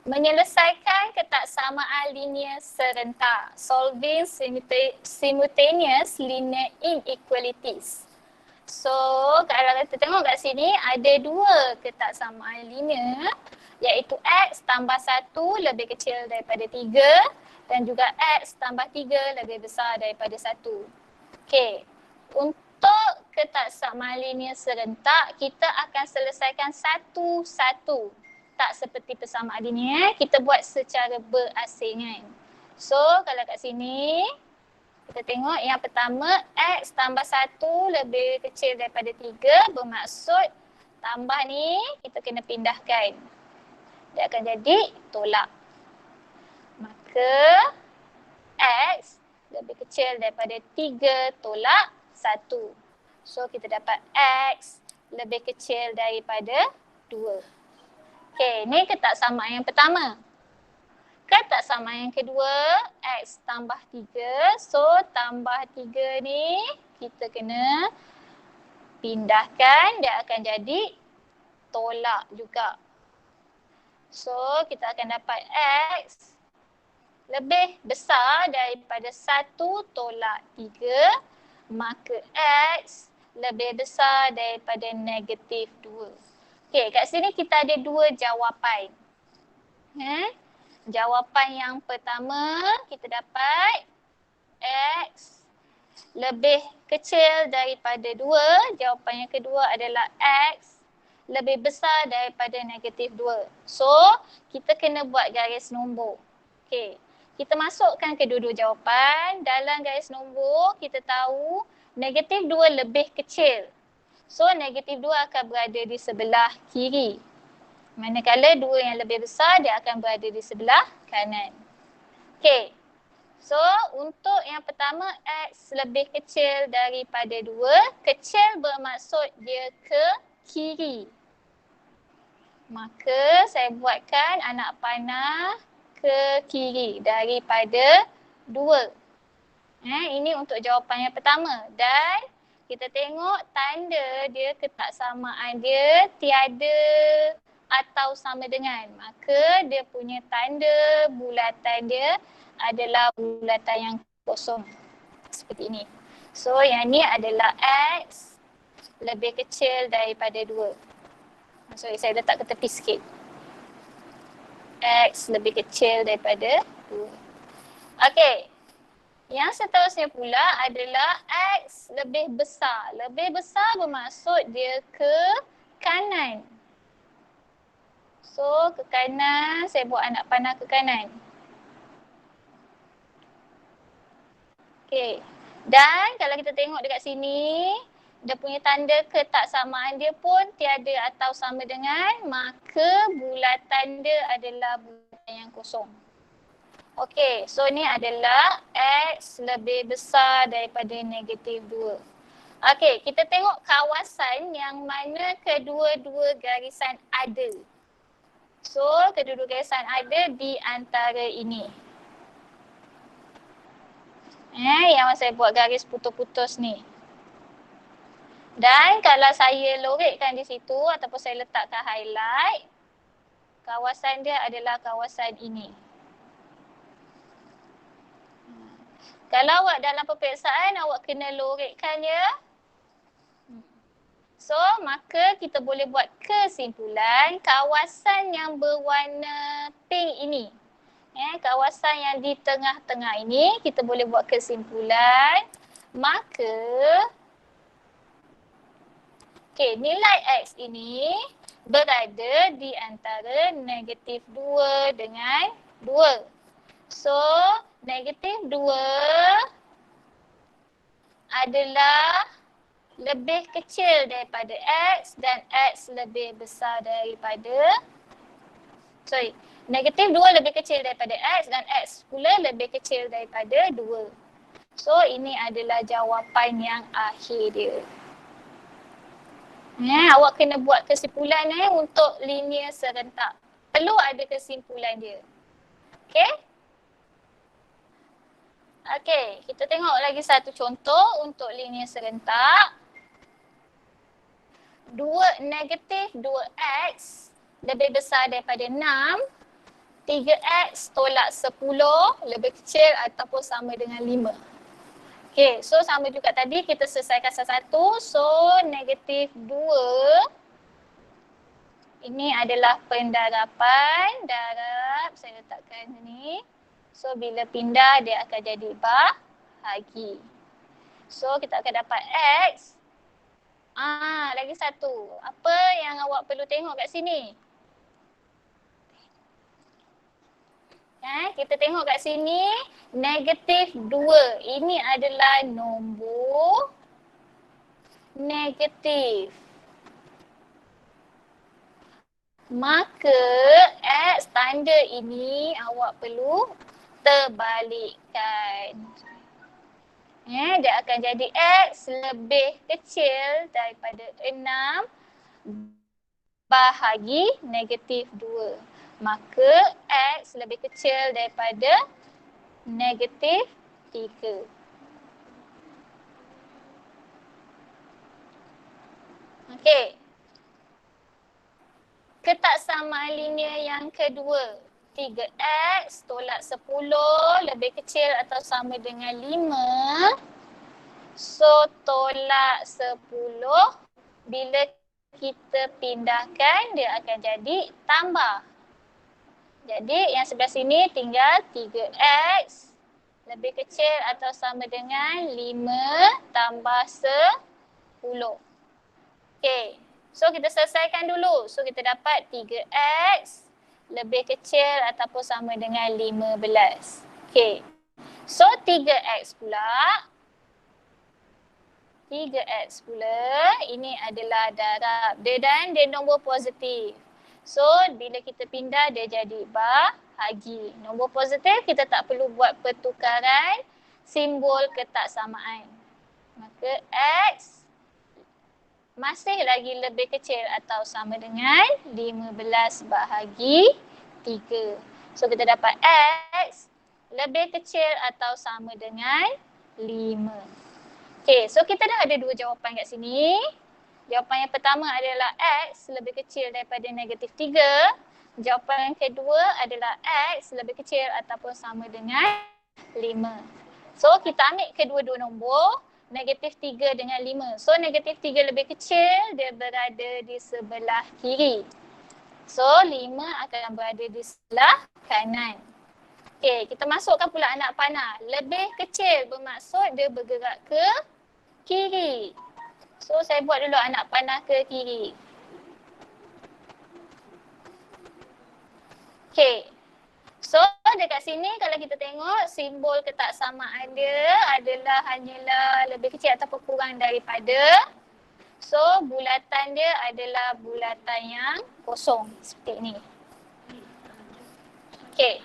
Menyelesaikan ketaksamaan linear serentak. Solving simultaneous linear inequalities. So, kalau kita tengok kat sini ada dua ketaksamaan linear, iaitu X tambah 1 lebih kecil daripada 3 dan juga X tambah 3 lebih besar daripada 1. Okey, untuk ketaksamaan linear serentak, kita akan selesaikan satu-satu. Tak seperti persamaan linear, kita buat secara berasingan. So, kalau kat sini, kita tengok yang pertama, X tambah 1 lebih kecil daripada 3 bermaksud tambah ni kita kena pindahkan. Dia akan jadi tolak. Maka X lebih kecil daripada 3 tolak 1. So kita dapat X lebih kecil daripada 2. Okey, ni ketaksamaan yang pertama. Ketaksamaan yang kedua, X tambah 3. So tambah 3 ni kita kena pindahkan, dia akan jadi tolak juga. So kita akan dapat X lebih besar daripada 1 tolak 3, maka X lebih besar daripada negatif 2. Okey, kat sini kita ada dua jawapan. Jawapan yang pertama kita dapat X lebih kecil daripada 2. Jawapan yang kedua adalah X lebih besar daripada negatif 2. So, kita kena buat garis nombor. Okey, kita masukkan kedua-dua jawapan. Dalam garis nombor, kita tahu negatif 2 lebih kecil. So, negatif 2 akan berada di sebelah kiri. Manakala 2 yang lebih besar, dia akan berada di sebelah kanan. Okey. So, untuk yang pertama, X lebih kecil daripada 2. Kecil bermaksud dia ke kiri. Maka, saya buatkan anak panah ke kiri daripada 2. Ini untuk jawapan yang pertama. Dan kita tengok tanda dia, ketaksamaan dia tiada atau sama dengan. Maka dia punya tanda bulatan dia adalah bulatan yang kosong. Seperti ini. So yang ni adalah X lebih kecil daripada 2. Sorry, saya letak ke tepi sikit. X lebih kecil daripada 2. Okey. Yang seterusnya pula adalah X lebih besar. Lebih besar bermaksud dia ke kanan. So, ke kanan, saya buat anak panah ke kanan. Okey. Dan kalau kita tengok dekat sini, dia punya tanda ketaksamaan dia pun tiada atau sama dengan, maka bulatan dia adalah bulatan yang kosong. Okey, so ni adalah X lebih besar daripada negatif 2. Okey, kita tengok kawasan yang mana kedua-dua garisan ada. So, kedua-dua garisan ada di antara ini. Yang saya buat garis putus-putus ni. Dan kalau saya lorekkan di situ ataupun saya letakkan highlight, kawasan dia adalah kawasan ini. Kalau awak dalam peperiksaan, awak kena lorekkan ya. So, maka kita boleh buat kesimpulan kawasan yang berwarna pink ini. Kawasan yang di tengah-tengah ini, kita boleh buat kesimpulan. Maka, nilai X ini berada di antara negatif 2 dengan 2. So, negatif 2 adalah lebih kecil daripada X dan X lebih besar daripada, negatif 2 lebih kecil daripada X dan X pula lebih kecil daripada 2. So, ini adalah jawapan yang akhir dia. Awak kena buat kesimpulan untuk linear serentak. Perlu ada kesimpulan dia. Okey? Okey, kita tengok lagi satu contoh untuk linear serentak. Negatif 2X lebih besar daripada 6 3x tolak 10 lebih kecil ataupun sama dengan 5. Okay, so sama juga tadi kita selesaikan satu-satu. So negatif 2 ini adalah pendarapan. Darab, saya letakkan ni. So bila pindah dia akan jadi bahagi. So kita akan dapat x. Lagi satu. Apa yang awak perlu tengok kat sini? Kita tengok kat sini, negatif 2. Ini adalah nombor negatif. Maka X tanda ini awak perlu terbalikkan. Dia akan jadi X lebih kecil daripada 6 bahagi negatif 2. Maka X lebih kecil daripada negatif 3. Okey. Ketaksamaan linear yang kedua. 3x tolak 10 lebih kecil atau sama dengan 5. So tolak 10 bila kita pindahkan dia akan jadi tambah. Jadi yang sebelah sini tinggal 3x lebih kecil atau sama dengan 5 tambah 10. Okey. So kita selesaikan dulu. So kita dapat 3x lebih kecil ataupun sama dengan 15. Okey. So 3x pula. 3x pula ini adalah darab dia dan dia nombor positif. So bila kita pindah dia jadi bahagi. Nombor positif kita tak perlu buat pertukaran simbol ketaksamaan. Maka x masih lagi lebih kecil atau sama dengan 15 bahagi 3. So kita dapat x lebih kecil atau sama dengan 5. Okay, so kita dah ada dua jawapan kat sini. Jawapan yang pertama adalah x lebih kecil daripada negatif 3. Jawapan yang kedua adalah x lebih kecil ataupun sama dengan 5. So kita ambil kedua-dua nombor. Negatif 3 dengan 5. So negatif 3 lebih kecil, dia berada di sebelah kiri. So 5 akan berada di sebelah kanan. Okay, kita masukkan pula anak panah. Lebih kecil bermaksud dia bergerak ke kiri. So saya buat dulu anak panah ke kiri. Okay. So dekat sini kalau kita tengok simbol ketaksamaan dia adalah hanyalah lebih kecil ataupun kurang daripada. So bulatan dia adalah bulatan yang kosong seperti ini. Okay.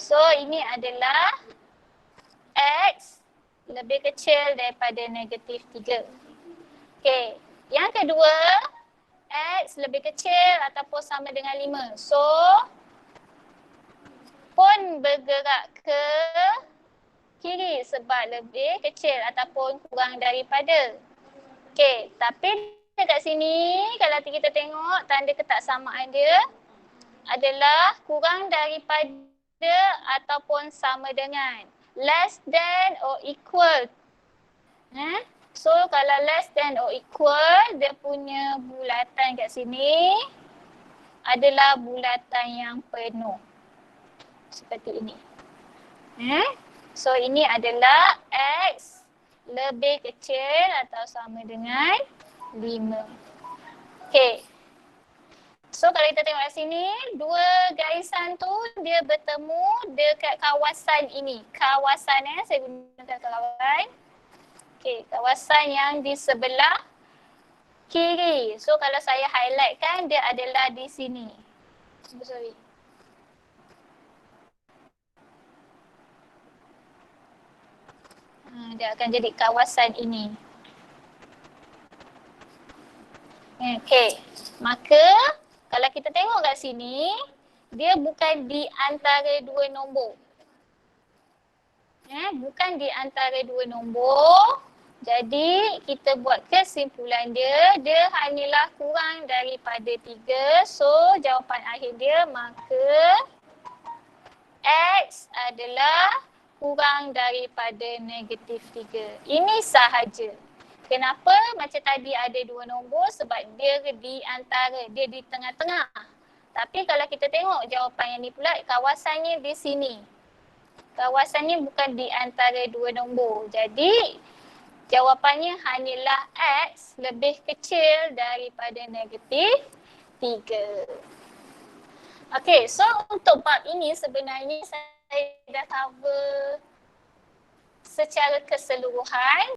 So ini adalah x lebih kecil daripada negatif 3. Okay. Yang kedua, x lebih kecil ataupun sama dengan 5. So pun bergerak ke kiri sebab lebih kecil ataupun kurang daripada. Okey, tapi dekat sini kalau kita tengok tanda ketaksamaan dia adalah kurang daripada ataupun sama dengan. Less than or equal. So kalau less than or equal, dia punya bulatan kat sini adalah bulatan yang penuh. Seperti ini. So ini adalah x lebih kecil atau sama dengan 5. Okay. So kalau kita tengok kat sini, dua garisan tu dia bertemu dekat kawasan ini. Kawasan saya gunakan kawasan. Okay, kawasan yang di sebelah kiri. So kalau saya highlightkan dia adalah di sini. Sorry. Dia akan jadi kawasan ini. Okey. Maka kalau kita tengok kat sini, dia bukan di antara dua nombor. Bukan di antara dua nombor. Jadi Jadi kita buat kesimpulan dia hanyalah kurang daripada 3. So jawapan akhir dia maka X adalah kurang daripada negatif 3. Ini sahaja. Kenapa macam tadi ada 2 nombor? Sebab dia di antara, dia di tengah-tengah. Tapi kalau kita tengok jawapan yang ni pula, kawasannya di sini. Kawasannya bukan di antara 2 nombor. Jadi jawapannya hanyalah X lebih kecil daripada negatif 3. Okey, so untuk bab ini sebenarnya saya dah cover secara keseluruhan.